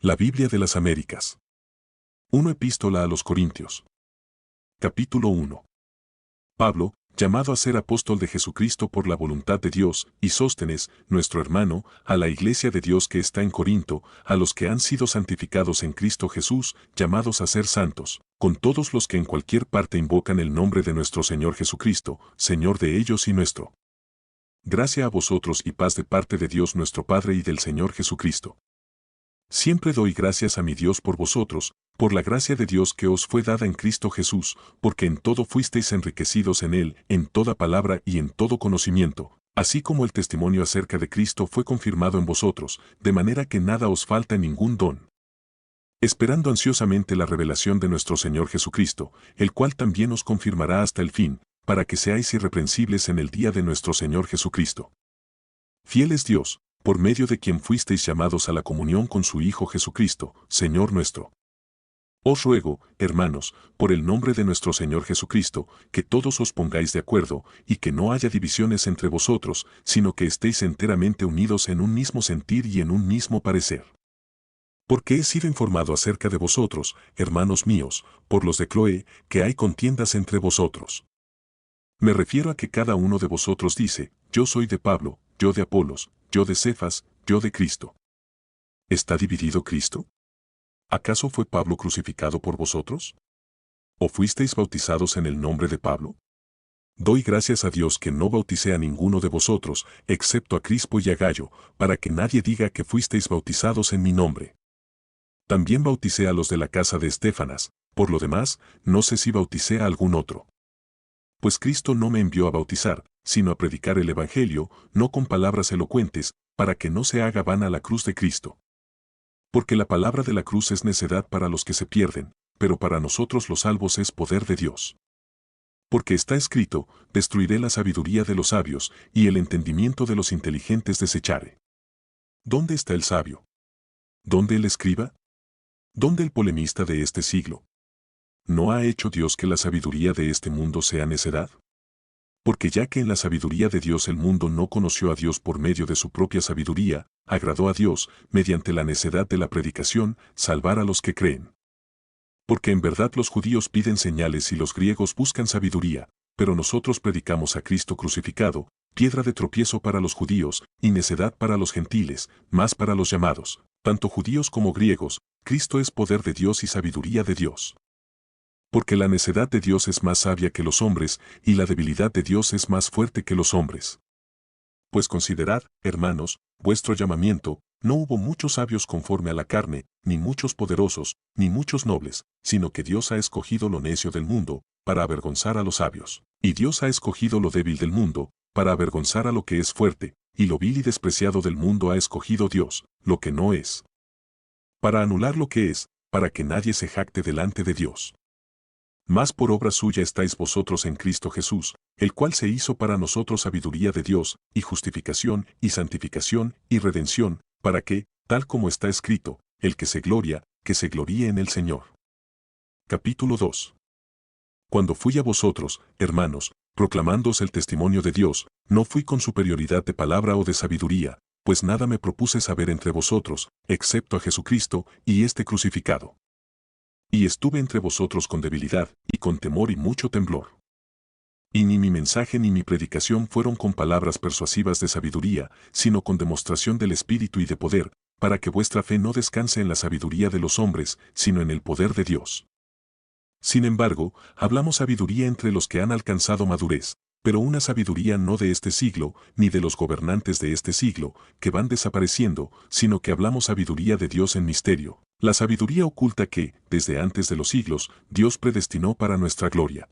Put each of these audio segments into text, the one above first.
La Biblia de las Américas. 1 Epístola a los Corintios. Capítulo 1. Pablo, llamado a ser apóstol de Jesucristo por la voluntad de Dios, y Sóstenes, nuestro hermano, a la iglesia de Dios que está en Corinto, a los que han sido santificados en Cristo Jesús, llamados a ser santos, con todos los que en cualquier parte invocan el nombre de nuestro Señor Jesucristo, Señor de ellos y nuestro. Gracia a vosotros y paz de parte de Dios nuestro Padre y del Señor Jesucristo. Siempre doy gracias a mi Dios por vosotros, por la gracia de Dios que os fue dada en Cristo Jesús, porque en todo fuisteis enriquecidos en Él, en toda palabra y en todo conocimiento, así como el testimonio acerca de Cristo fue confirmado en vosotros, de manera que nada os falta en ningún don. Esperando ansiosamente la revelación de nuestro Señor Jesucristo, el cual también os confirmará hasta el fin, para que seáis irreprensibles en el día de nuestro Señor Jesucristo. Fiel es Dios, por medio de quien fuisteis llamados a la comunión con su Hijo Jesucristo, Señor nuestro. Os ruego, hermanos, por el nombre de nuestro Señor Jesucristo, que todos os pongáis de acuerdo, y que no haya divisiones entre vosotros, sino que estéis enteramente unidos en un mismo sentir y en un mismo parecer. Porque he sido informado acerca de vosotros, hermanos míos, por los de Cloé, que hay contiendas entre vosotros. Me refiero a que cada uno de vosotros dice, yo soy de Pablo, yo de Apolos, yo de Cefas, yo de Cristo. ¿Está dividido Cristo? ¿Acaso fue Pablo crucificado por vosotros? ¿O fuisteis bautizados en el nombre de Pablo? Doy gracias a Dios que no bauticé a ninguno de vosotros, excepto a Crispo y a Gayo, para que nadie diga que fuisteis bautizados en mi nombre. También bauticé a los de la casa de Estéfanas, por lo demás, no sé si bauticé a algún otro. Pues Cristo no me envió a bautizar, sino a predicar el Evangelio, no con palabras elocuentes, para que no se haga vana la cruz de Cristo. Porque la palabra de la cruz es necedad para los que se pierden, pero para nosotros los salvos es poder de Dios. Porque está escrito, destruiré la sabiduría de los sabios, y el entendimiento de los inteligentes desecharé. ¿Dónde está el sabio? ¿Dónde el escriba? ¿Dónde el polemista de este siglo? ¿No ha hecho Dios que la sabiduría de este mundo sea necedad? Porque ya que en la sabiduría de Dios el mundo no conoció a Dios por medio de su propia sabiduría, agradó a Dios, mediante la necedad de la predicación, salvar a los que creen. Porque en verdad los judíos piden señales y los griegos buscan sabiduría, pero nosotros predicamos a Cristo crucificado, piedra de tropiezo para los judíos, y necedad para los gentiles, más para los llamados, tanto judíos como griegos, Cristo es poder de Dios y sabiduría de Dios. Porque la necedad de Dios es más sabia que los hombres, y la debilidad de Dios es más fuerte que los hombres. Pues considerad, hermanos, vuestro llamamiento, no hubo muchos sabios conforme a la carne, ni muchos poderosos, ni muchos nobles, sino que Dios ha escogido lo necio del mundo, para avergonzar a los sabios. Y Dios ha escogido lo débil del mundo, para avergonzar a lo que es fuerte, y lo vil y despreciado del mundo ha escogido Dios, lo que no es. Para anular lo que es, para que nadie se jacte delante de Dios. Mas por obra suya estáis vosotros en Cristo Jesús, el cual se hizo para nosotros sabiduría de Dios, y justificación, y santificación, y redención, para que, tal como está escrito, el que se gloríe en el Señor. Capítulo 2. Cuando fui a vosotros, hermanos, proclamándoos el testimonio de Dios, no fui con superioridad de palabra o de sabiduría, pues nada me propuse saber entre vosotros, excepto a Jesucristo, y este crucificado. Y estuve entre vosotros con debilidad, y con temor y mucho temblor. Y ni mi mensaje ni mi predicación fueron con palabras persuasivas de sabiduría, sino con demostración del Espíritu y de poder, para que vuestra fe no descanse en la sabiduría de los hombres, sino en el poder de Dios. Sin embargo, hablamos sabiduría entre los que han alcanzado madurez, pero una sabiduría no de este siglo, ni de los gobernantes de este siglo, que van desapareciendo, sino que hablamos sabiduría de Dios en misterio, la sabiduría oculta que, desde antes de los siglos, Dios predestinó para nuestra gloria.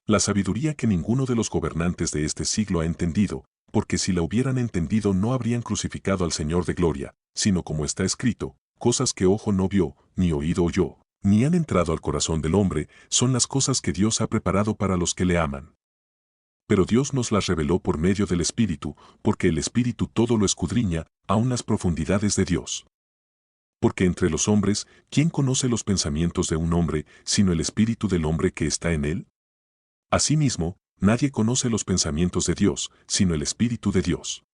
La sabiduría que ninguno de los gobernantes de este siglo ha entendido, porque si la hubieran entendido no habrían crucificado al Señor de gloria, sino como está escrito, cosas que ojo no vio, ni oído oyó, ni han entrado al corazón del hombre, son las cosas que Dios ha preparado para los que le aman. Pero Dios nos las reveló por medio del Espíritu, porque el Espíritu todo lo escudriña, aun las profundidades de Dios. Porque entre los hombres, ¿quién conoce los pensamientos de un hombre, sino el Espíritu del hombre que está en él? Asimismo, nadie conoce los pensamientos de Dios, sino el Espíritu de Dios.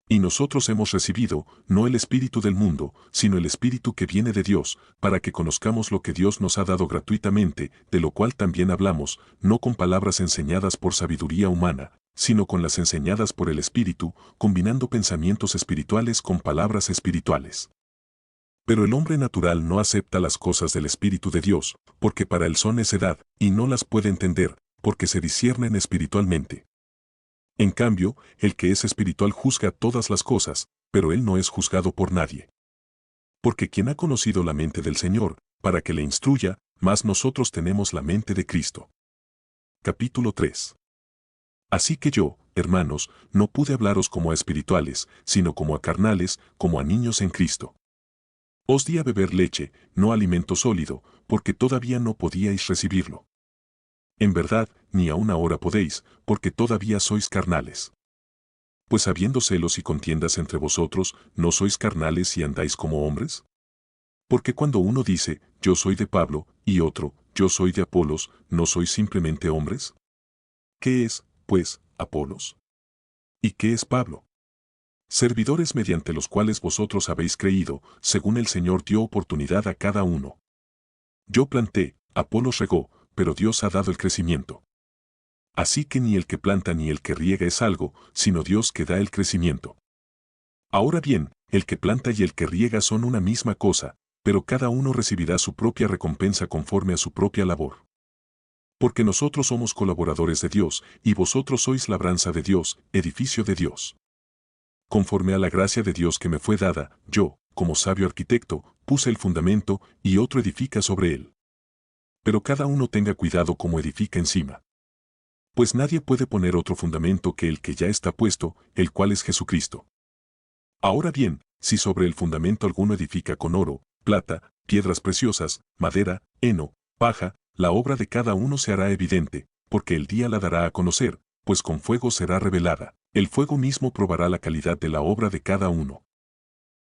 Y nosotros hemos recibido, no el espíritu del mundo, sino el espíritu que viene de Dios, para que conozcamos lo que Dios nos ha dado gratuitamente, de lo cual también hablamos, no con palabras enseñadas por sabiduría humana, sino con las enseñadas por el Espíritu, combinando pensamientos espirituales con palabras espirituales. Pero el hombre natural no acepta las cosas del Espíritu de Dios, porque para él son necedad, y no las puede entender, porque se disciernen espiritualmente. En cambio, el que es espiritual juzga todas las cosas, pero él no es juzgado por nadie. Porque quien ha conocido la mente del Señor, para que le instruya, más nosotros tenemos la mente de Cristo. Capítulo 3. Así que yo, hermanos, no pude hablaros como a espirituales, sino como a carnales, como a niños en Cristo. Os di a beber leche, no alimento sólido, porque todavía no podíais recibirlo. En verdad, ni aún ahora podéis, porque todavía sois carnales. Pues habiendo celos y contiendas entre vosotros, ¿no sois carnales y andáis como hombres? Porque cuando uno dice, yo soy de Pablo, y otro, yo soy de Apolos, ¿no sois simplemente hombres? ¿Qué es, pues, Apolos? ¿Y qué es Pablo? Servidores mediante los cuales vosotros habéis creído, según el Señor dio oportunidad a cada uno. Yo planté, Apolos regó, pero Dios ha dado el crecimiento. Así que ni el que planta ni el que riega es algo, sino Dios que da el crecimiento. Ahora bien, el que planta y el que riega son una misma cosa, pero cada uno recibirá su propia recompensa conforme a su propia labor. Porque nosotros somos colaboradores de Dios, y vosotros sois labranza de Dios, edificio de Dios. Conforme a la gracia de Dios que me fue dada, yo, como sabio arquitecto, puse el fundamento, y otro edifica sobre él. Pero cada uno tenga cuidado como edifica encima. Pues nadie puede poner otro fundamento que el que ya está puesto, el cual es Jesucristo. Ahora bien, si sobre el fundamento alguno edifica con oro, plata, piedras preciosas, madera, heno, paja, la obra de cada uno se hará evidente, porque el día la dará a conocer, pues con fuego será revelada. El fuego mismo probará la calidad de la obra de cada uno.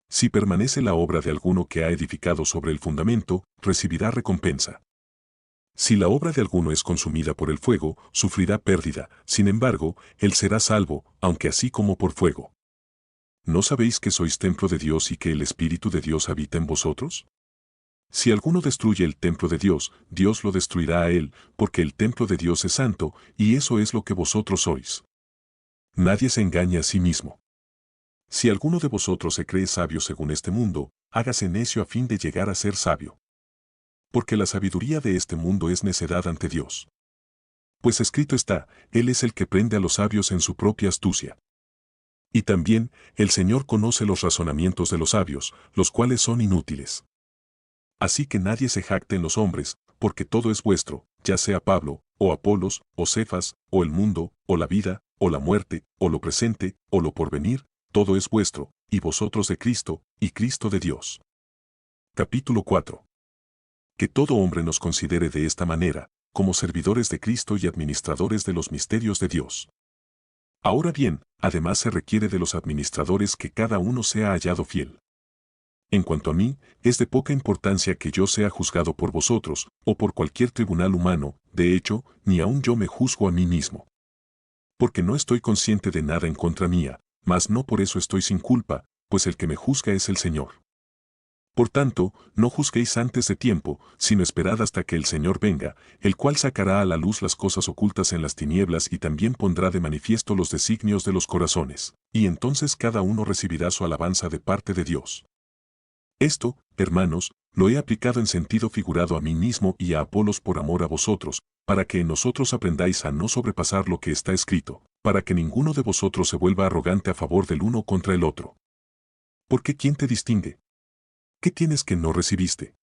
Si permanece la obra de alguno que ha edificado sobre el fundamento, recibirá recompensa. Si la obra de alguno es consumida por el fuego, sufrirá pérdida, sin embargo, él será salvo, aunque así como por fuego. ¿No sabéis que sois templo de Dios y que el Espíritu de Dios habita en vosotros? Si alguno destruye el templo de Dios, Dios lo destruirá a él, porque el templo de Dios es santo, y eso es lo que vosotros sois. Nadie se engaña a sí mismo. Si alguno de vosotros se cree sabio según este mundo, hágase necio a fin de llegar a ser sabio. Porque la sabiduría de este mundo es necedad ante Dios. Pues escrito está, Él es el que prende a los sabios en su propia astucia. Y también, el Señor conoce los razonamientos de los sabios, los cuales son inútiles. Así que nadie se jacte en los hombres, porque todo es vuestro, ya sea Pablo, o Apolos, o Cefas, o el mundo, o la vida, o la muerte, o lo presente, o lo porvenir, todo es vuestro, y vosotros de Cristo, y Cristo de Dios. Capítulo 4. Que todo hombre nos considere de esta manera, como servidores de Cristo y administradores de los misterios de Dios. Ahora bien, además se requiere de los administradores que cada uno sea hallado fiel. En cuanto a mí, es de poca importancia que yo sea juzgado por vosotros, o por cualquier tribunal humano, de hecho, ni aun yo me juzgo a mí mismo. Porque no estoy consciente de nada en contra mía, mas no por eso estoy sin culpa, pues el que me juzga es el Señor. Por tanto, no juzguéis antes de tiempo, sino esperad hasta que el Señor venga, el cual sacará a la luz las cosas ocultas en las tinieblas y también pondrá de manifiesto los designios de los corazones, y entonces cada uno recibirá su alabanza de parte de Dios. Esto, hermanos, lo he aplicado en sentido figurado a mí mismo y a Apolos por amor a vosotros, para que en nosotros aprendáis a no sobrepasar lo que está escrito, para que ninguno de vosotros se vuelva arrogante a favor del uno contra el otro. Porque ¿quién te distingue? ¿Qué tienes que no recibiste?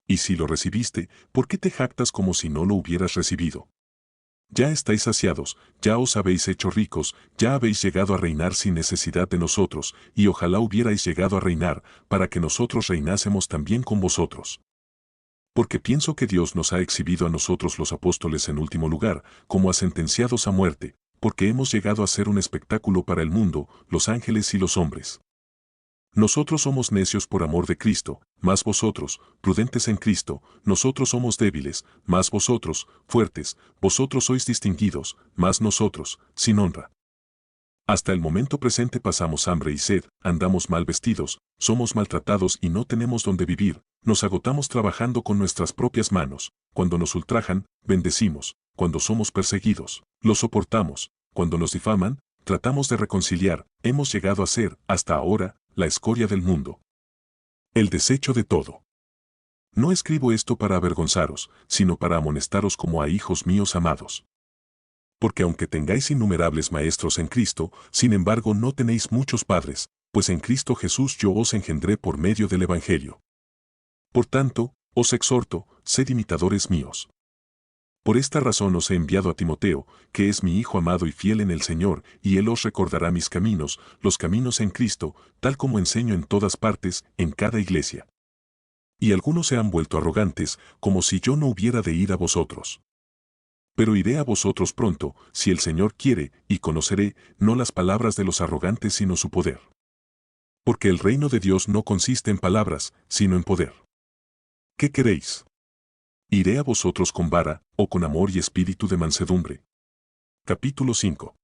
Y si lo recibiste, ¿por qué te jactas como si no lo hubieras recibido? Ya estáis saciados, ya os habéis hecho ricos, ya habéis llegado a reinar sin necesidad de nosotros, y ojalá hubierais llegado a reinar, para que nosotros reinásemos también con vosotros. Porque pienso que Dios nos ha exhibido a nosotros los apóstoles en último lugar, como a sentenciados a muerte, porque hemos llegado a ser un espectáculo para el mundo, los ángeles y los hombres. Nosotros somos necios por amor de Cristo, mas vosotros, prudentes en Cristo, nosotros somos débiles, mas vosotros, fuertes, vosotros sois distinguidos, mas nosotros, sin honra. Hasta el momento presente pasamos hambre y sed, andamos mal vestidos, somos maltratados y no tenemos donde vivir, nos agotamos trabajando con nuestras propias manos, cuando nos ultrajan, bendecimos, cuando somos perseguidos, lo soportamos, cuando nos difaman, tratamos de reconciliar, hemos llegado a ser, hasta ahora, la escoria del mundo. El desecho de todo. No escribo esto para avergonzaros, sino para amonestaros como a hijos míos amados. Porque aunque tengáis innumerables maestros en Cristo, sin embargo no tenéis muchos padres, pues en Cristo Jesús yo os engendré por medio del Evangelio. Por tanto, os exhorto, sed imitadores míos. Por esta razón os he enviado a Timoteo, que es mi hijo amado y fiel en el Señor, y él os recordará mis caminos, los caminos en Cristo, tal como enseño en todas partes, en cada iglesia. Y algunos se han vuelto arrogantes, como si yo no hubiera de ir a vosotros. Pero iré a vosotros pronto, si el Señor quiere, y conoceré, no las palabras de los arrogantes sino su poder. Porque el reino de Dios no consiste en palabras, sino en poder. ¿Qué queréis? ¿Iré a vosotros con vara, o con amor y espíritu de mansedumbre? Capítulo 5.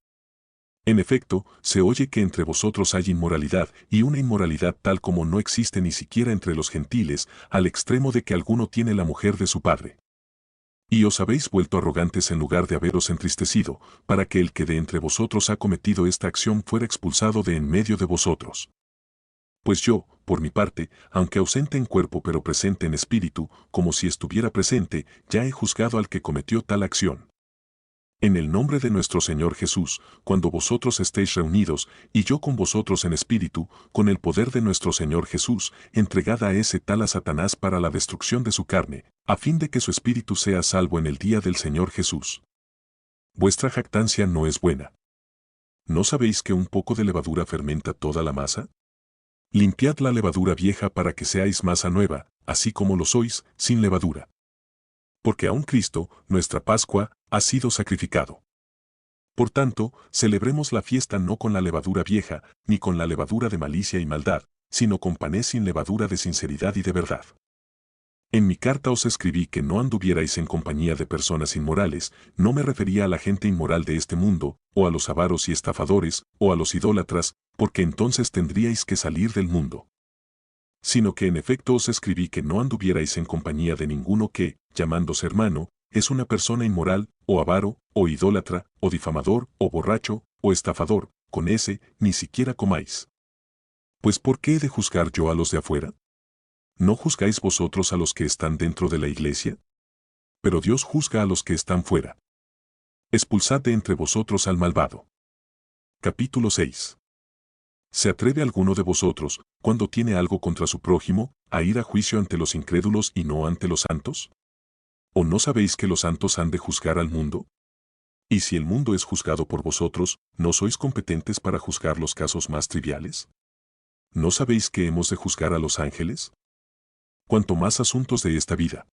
En efecto, se oye que entre vosotros hay inmoralidad, y una inmoralidad tal como no existe ni siquiera entre los gentiles, al extremo de que alguno tiene la mujer de su padre. Y os habéis vuelto arrogantes en lugar de haberos entristecido, para que el que de entre vosotros ha cometido esta acción fuera expulsado de en medio de vosotros. Pues yo, por mi parte, aunque ausente en cuerpo pero presente en espíritu, como si estuviera presente, ya he juzgado al que cometió tal acción. En el nombre de nuestro Señor Jesús, cuando vosotros estéis reunidos, y yo con vosotros en espíritu, con el poder de nuestro Señor Jesús, entregad a ese tal a Satanás para la destrucción de su carne, a fin de que su espíritu sea salvo en el día del Señor Jesús. Vuestra jactancia no es buena. ¿No sabéis que un poco de levadura fermenta toda la masa? Limpiad la levadura vieja para que seáis masa nueva, así como lo sois, sin levadura. Porque aún Cristo, nuestra Pascua, ha sido sacrificado. Por tanto, celebremos la fiesta no con la levadura vieja, ni con la levadura de malicia y maldad, sino con panes sin levadura de sinceridad y de verdad. En mi carta os escribí que no anduvierais en compañía de personas inmorales, no me refería a la gente inmoral de este mundo, o a los avaros y estafadores, o a los idólatras, porque entonces tendríais que salir del mundo. Sino que en efecto os escribí que no anduvierais en compañía de ninguno que, llamándose hermano, es una persona inmoral, o avaro, o idólatra, o difamador, o borracho, o estafador, con ese, ni siquiera comáis. Pues ¿por qué he de juzgar yo a los de afuera? ¿No juzgáis vosotros a los que están dentro de la iglesia? Pero Dios juzga a los que están fuera. Expulsad de entre vosotros al malvado. Capítulo 6. ¿Se atreve alguno de vosotros, cuando tiene algo contra su prójimo, a ir a juicio ante los incrédulos y no ante los santos? ¿O no sabéis que los santos han de juzgar al mundo? Y si el mundo es juzgado por vosotros, ¿no sois competentes para juzgar los casos más triviales? ¿No sabéis que hemos de juzgar a los ángeles? Cuanto más asuntos de esta vida.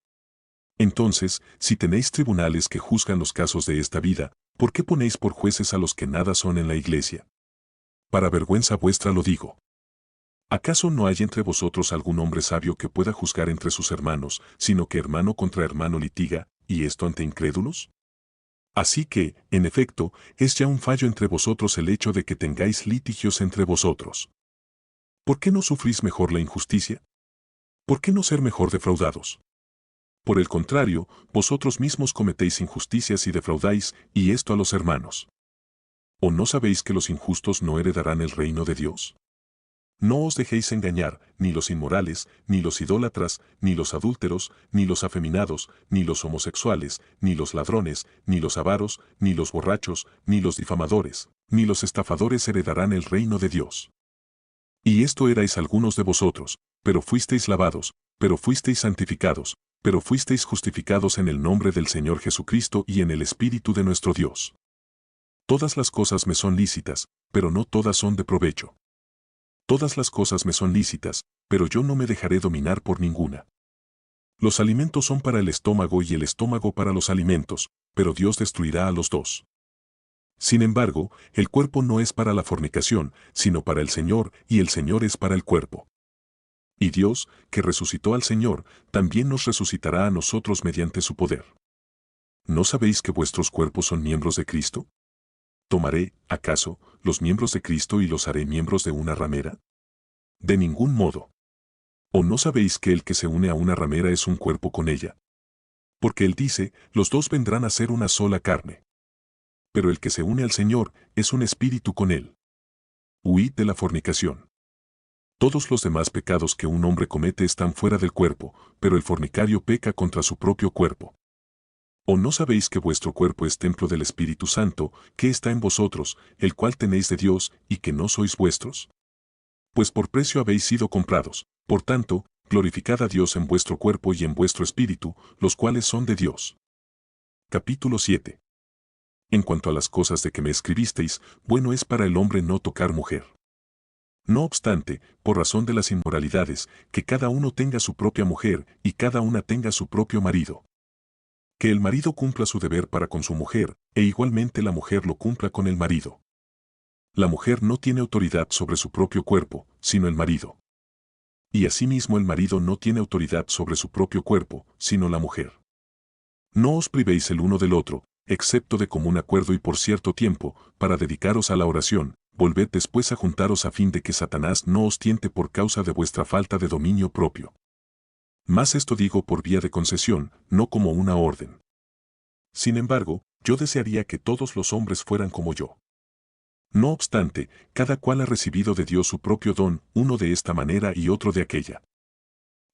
Entonces, si tenéis tribunales que juzgan los casos de esta vida, ¿por qué ponéis por jueces a los que nada son en la iglesia? Para vergüenza vuestra lo digo. ¿Acaso no hay entre vosotros algún hombre sabio que pueda juzgar entre sus hermanos, sino que hermano contra hermano litiga, y esto ante incrédulos? Así que, en efecto, es ya un fallo entre vosotros el hecho de que tengáis litigios entre vosotros. ¿Por qué no sufrís mejor la injusticia? ¿Por qué no ser mejor defraudados? Por el contrario, vosotros mismos cometéis injusticias y defraudáis, y esto a los hermanos. ¿O no sabéis que los injustos no heredarán el reino de Dios? No os dejéis engañar, ni los inmorales, ni los idólatras, ni los adúlteros, ni los afeminados, ni los homosexuales, ni los ladrones, ni los avaros, ni los borrachos, ni los difamadores, ni los estafadores heredarán el reino de Dios. Y esto erais algunos de vosotros, pero fuisteis lavados, pero fuisteis santificados, pero fuisteis justificados en el nombre del Señor Jesucristo y en el Espíritu de nuestro Dios. Todas las cosas me son lícitas, pero no todas son de provecho. Todas las cosas me son lícitas, pero yo no me dejaré dominar por ninguna. Los alimentos son para el estómago y el estómago para los alimentos, pero Dios destruirá a los dos. Sin embargo, el cuerpo no es para la fornicación, sino para el Señor, y el Señor es para el cuerpo. Y Dios, que resucitó al Señor, también nos resucitará a nosotros mediante su poder. ¿No sabéis que vuestros cuerpos son miembros de Cristo? ¿Tomaré, acaso, los miembros de Cristo y los haré miembros de una ramera? De ningún modo. ¿O no sabéis que el que se une a una ramera es un cuerpo con ella? Porque él dice, los dos vendrán a ser una sola carne. Pero el que se une al Señor es un espíritu con él. Huid de la fornicación. Todos los demás pecados que un hombre comete están fuera del cuerpo, pero el fornicario peca contra su propio cuerpo. ¿O no sabéis que vuestro cuerpo es templo del Espíritu Santo, que está en vosotros, el cual tenéis de Dios, y que no sois vuestros? Pues por precio habéis sido comprados. Por tanto, glorificad a Dios en vuestro cuerpo y en vuestro espíritu, los cuales son de Dios. Capítulo 7. En cuanto a las cosas de que me escribisteis, bueno es para el hombre no tocar mujer. No obstante, por razón de las inmoralidades, que cada uno tenga su propia mujer y cada una tenga su propio marido. Que el marido cumpla su deber para con su mujer, e igualmente la mujer lo cumpla con el marido. La mujer no tiene autoridad sobre su propio cuerpo, sino el marido. Y asimismo el marido no tiene autoridad sobre su propio cuerpo, sino la mujer. No os privéis el uno del otro, excepto de común acuerdo y por cierto tiempo, para dedicaros a la oración, volved después a juntaros a fin de que Satanás no os tiente por causa de vuestra falta de dominio propio. Mas esto digo por vía de concesión, no como una orden. Sin embargo, yo desearía que todos los hombres fueran como yo. No obstante, cada cual ha recibido de Dios su propio don, uno de esta manera y otro de aquella.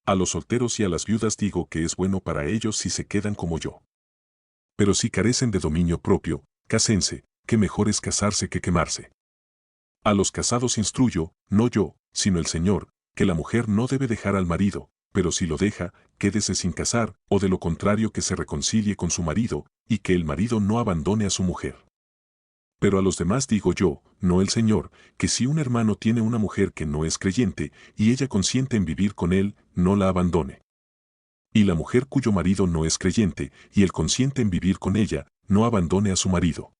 A los solteros y a las viudas digo que es bueno para ellos si se quedan como yo. Pero si carecen de dominio propio, cásense, que mejor es casarse que quemarse. A los casados instruyo, no yo, sino el Señor, que la mujer no debe dejar al marido, pero si lo deja, quédese sin casar, o de lo contrario que se reconcilie con su marido, y que el marido no abandone a su mujer. Pero a los demás digo yo, no el Señor, que si un hermano tiene una mujer que no es creyente, y ella consiente en vivir con él, no la abandone. Y la mujer cuyo marido no es creyente, y él consiente en vivir con ella, no abandone a su marido.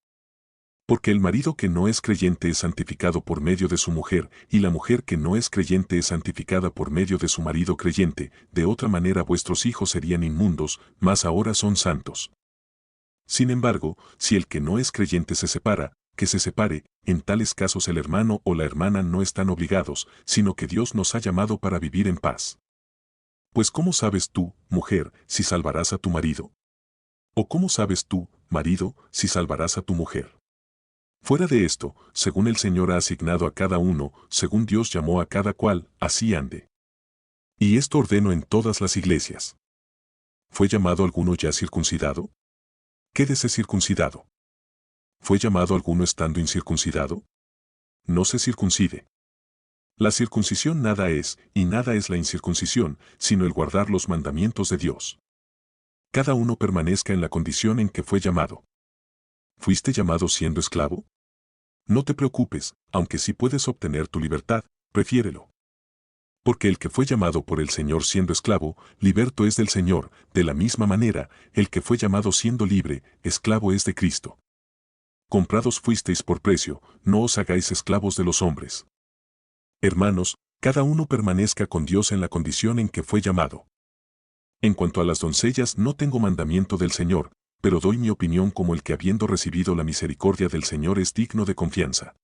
Porque el marido que no es creyente es santificado por medio de su mujer, y la mujer que no es creyente es santificada por medio de su marido creyente, de otra manera vuestros hijos serían inmundos, mas ahora son santos. Sin embargo, si el que no es creyente se separa, que se separe, en tales casos el hermano o la hermana no están obligados, sino que Dios nos ha llamado para vivir en paz. Pues ¿cómo sabes tú, mujer, si salvarás a tu marido? ¿O cómo sabes tú, marido, si salvarás a tu mujer? Fuera de esto, según el Señor ha asignado a cada uno, según Dios llamó a cada cual, así ande. Y esto ordeno en todas las iglesias. ¿Fue llamado alguno ya circuncidado? Quédese circuncidado. ¿Fue llamado alguno estando incircuncidado? No se circuncide. La circuncisión nada es, y nada es la incircuncisión, sino el guardar los mandamientos de Dios. Cada uno permanezca en la condición en que fue llamado. ¿Fuiste llamado siendo esclavo? No te preocupes, aunque si puedes obtener tu libertad, prefiérelo. Porque el que fue llamado por el Señor siendo esclavo, liberto es del Señor, de la misma manera, el que fue llamado siendo libre, esclavo es de Cristo. Comprados fuisteis por precio, no os hagáis esclavos de los hombres. Hermanos, cada uno permanezca con Dios en la condición en que fue llamado. En cuanto a las doncellas no tengo mandamiento del Señor, pero doy mi opinión como el que habiendo recibido la misericordia del Señor es digno de confianza.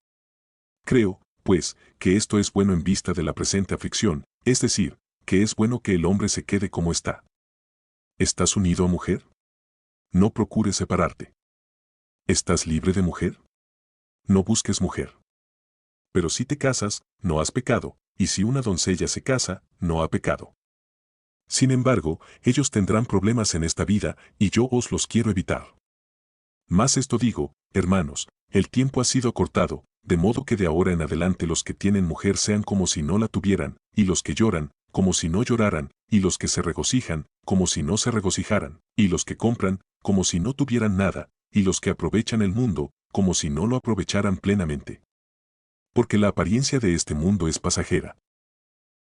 Creo, pues, que esto es bueno en vista de la presente aflicción, es decir, que es bueno que el hombre se quede como está. ¿Estás unido a mujer? No procures separarte. ¿Estás libre de mujer? No busques mujer. Pero si te casas, no has pecado, y si una doncella se casa, no ha pecado. Sin embargo, ellos tendrán problemas en esta vida, y yo os los quiero evitar. Mas esto digo, hermanos, el tiempo ha sido acortado, de modo que de ahora en adelante los que tienen mujer sean como si no la tuvieran, y los que lloran, como si no lloraran, y los que se regocijan, como si no se regocijaran, y los que compran, como si no tuvieran nada, y los que aprovechan el mundo, como si no lo aprovecharan plenamente. Porque la apariencia de este mundo es pasajera.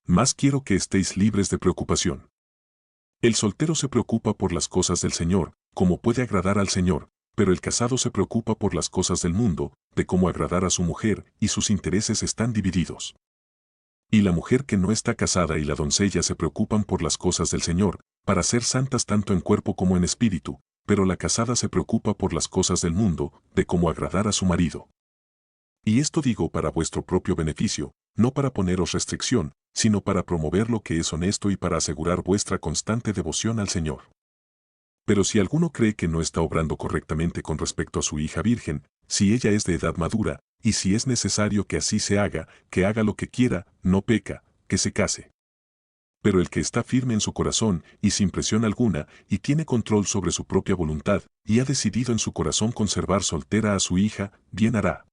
Mas quiero que estéis libres de preocupación. El soltero se preocupa por las cosas del Señor, como puede agradar al Señor, pero el casado se preocupa por las cosas del mundo, de cómo agradar a su mujer, y sus intereses están divididos. Y la mujer que no está casada y la doncella se preocupan por las cosas del Señor, para ser santas tanto en cuerpo como en espíritu, pero la casada se preocupa por las cosas del mundo, de cómo agradar a su marido. Y esto digo para vuestro propio beneficio, no para poneros restricción, sino para promover lo que es honesto y para asegurar vuestra constante devoción al Señor. Pero si alguno cree que no está obrando correctamente con respecto a su hija virgen, si ella es de edad madura, y si es necesario que así se haga, que haga lo que quiera, no peca, que se case. Pero el que está firme en su corazón y sin presión alguna, y tiene control sobre su propia voluntad, y ha decidido en su corazón conservar soltera a su hija, bien hará.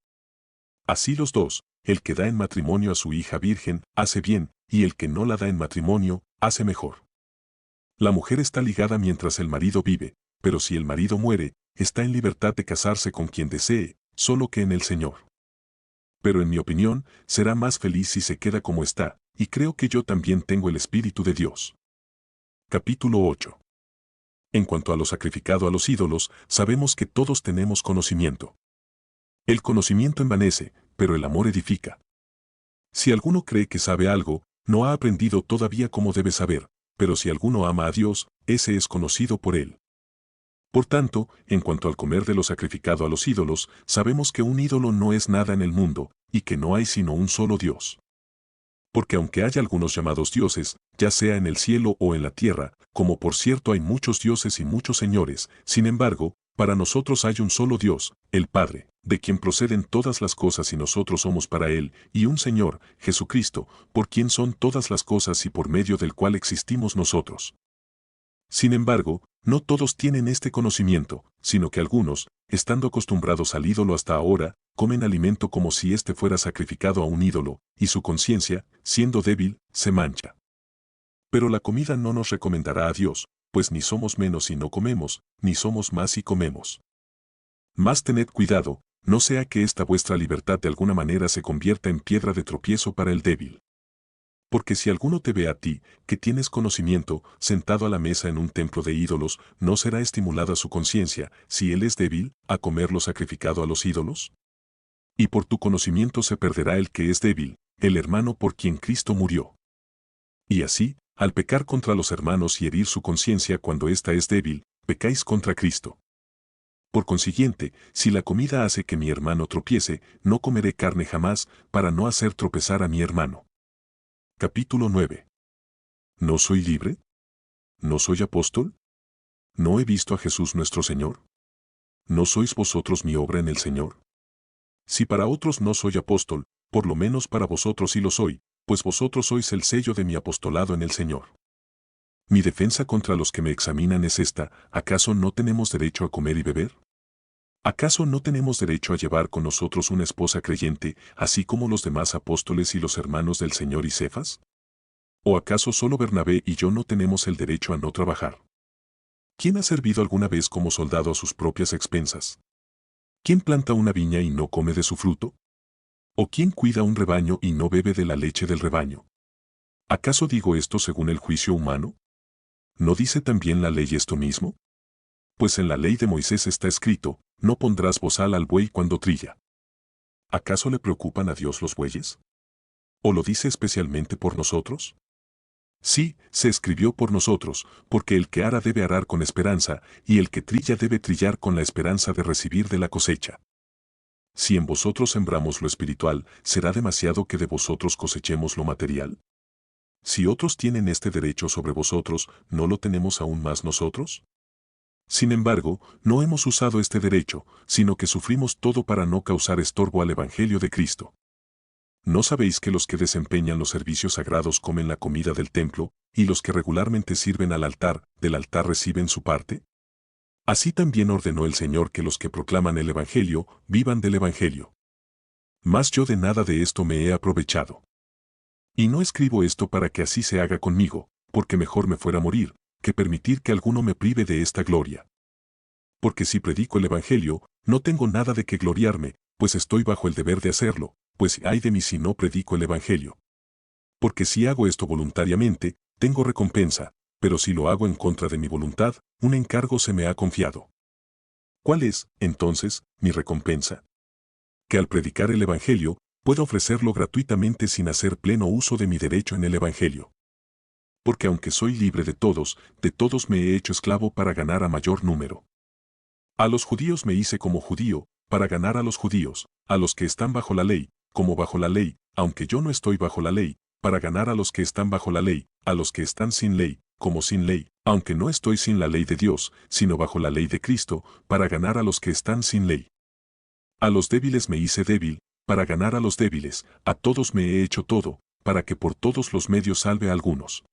Así los dos, el que da en matrimonio a su hija virgen, hace bien, y el que no la da en matrimonio, hace mejor. La mujer está ligada mientras el marido vive, pero si el marido muere, está en libertad de casarse con quien desee, solo que en el Señor. Pero en mi opinión, será más feliz si se queda como está, y creo que yo también tengo el Espíritu de Dios. Capítulo 8. En cuanto a lo sacrificado a los ídolos, sabemos que todos tenemos conocimiento. El conocimiento envanece, pero el amor edifica. Si alguno cree que sabe algo, no ha aprendido todavía cómo debe saber, pero si alguno ama a Dios, ese es conocido por él. Por tanto, en cuanto al comer de lo sacrificado a los ídolos, sabemos que un ídolo no es nada en el mundo, y que no hay sino un solo Dios. Porque aunque haya algunos llamados dioses, ya sea en el cielo o en la tierra, como por cierto hay muchos dioses y muchos señores, sin embargo, para nosotros hay un solo Dios, el Padre, de quien proceden todas las cosas y nosotros somos para Él, y un Señor, Jesucristo, por quien son todas las cosas y por medio del cual existimos nosotros. Sin embargo, no todos tienen este conocimiento, sino que algunos, estando acostumbrados al ídolo hasta ahora, comen alimento como si éste fuera sacrificado a un ídolo, y su conciencia, siendo débil, se mancha. Pero la comida no nos recomendará a Dios, pues ni somos menos si no comemos, ni somos más si comemos. Mas tened cuidado, no sea que esta vuestra libertad de alguna manera se convierta en piedra de tropiezo para el débil. Porque si alguno te ve a ti, que tienes conocimiento, sentado a la mesa en un templo de ídolos, ¿no será estimulada su conciencia, si él es débil, a comer lo sacrificado a los ídolos? Y por tu conocimiento se perderá el que es débil, el hermano por quien Cristo murió. Y así, al pecar contra los hermanos y herir su conciencia cuando ésta es débil, pecáis contra Cristo. Por consiguiente, si la comida hace que mi hermano tropiece, no comeré carne jamás, para no hacer tropezar a mi hermano. Capítulo 9. ¿No soy libre? ¿No soy apóstol? ¿No he visto a Jesús nuestro Señor? ¿No sois vosotros mi obra en el Señor? Si para otros no soy apóstol, por lo menos para vosotros sí lo soy, pues vosotros sois el sello de mi apostolado en el Señor. Mi defensa contra los que me examinan es esta: ¿acaso no tenemos derecho a comer y beber? ¿Acaso no tenemos derecho a llevar con nosotros una esposa creyente, así como los demás apóstoles y los hermanos del Señor y Cefas? ¿O acaso solo Bernabé y yo no tenemos el derecho a no trabajar? ¿Quién ha servido alguna vez como soldado a sus propias expensas? ¿Quién planta una viña y no come de su fruto? ¿O quién cuida un rebaño y no bebe de la leche del rebaño? ¿Acaso digo esto según el juicio humano? ¿No dice también la ley esto mismo? Pues en la ley de Moisés está escrito: no pondrás bozal al buey cuando trilla. ¿Acaso le preocupan a Dios los bueyes? ¿O lo dice especialmente por nosotros? Sí, se escribió por nosotros, porque el que ara debe arar con esperanza, y el que trilla debe trillar con la esperanza de recibir de la cosecha. Si en vosotros sembramos lo espiritual, ¿será demasiado que de vosotros cosechemos lo material? Si otros tienen este derecho sobre vosotros, ¿no lo tenemos aún más nosotros? Sin embargo, no hemos usado este derecho, sino que sufrimos todo para no causar estorbo al Evangelio de Cristo. ¿No sabéis que los que desempeñan los servicios sagrados comen la comida del templo, y los que regularmente sirven al altar, del altar reciben su parte? Así también ordenó el Señor que los que proclaman el Evangelio, vivan del Evangelio. Mas yo de nada de esto me he aprovechado. Y no escribo esto para que así se haga conmigo, porque mejor me fuera morir, que permitir que alguno me prive de esta gloria. Porque si predico el Evangelio, no tengo nada de que gloriarme, pues estoy bajo el deber de hacerlo, pues ay de mí si no predico el Evangelio. Porque si hago esto voluntariamente, tengo recompensa, pero si lo hago en contra de mi voluntad, un encargo se me ha confiado. ¿Cuál es, entonces, mi recompensa? Que al predicar el Evangelio, puedo ofrecerlo gratuitamente sin hacer pleno uso de mi derecho en el Evangelio. Porque aunque soy libre de todos me he hecho esclavo para ganar a mayor número. A los judíos me hice como judío, para ganar a los judíos, a los que están bajo la ley, como bajo la ley, aunque yo no estoy bajo la ley, para ganar a los que están bajo la ley, a los que están sin ley, como sin ley, aunque no estoy sin la ley de Dios, sino bajo la ley de Cristo, para ganar a los que están sin ley. A los débiles me hice débil, para ganar a los débiles, a todos me he hecho todo, para que por todos los medios salve a algunos.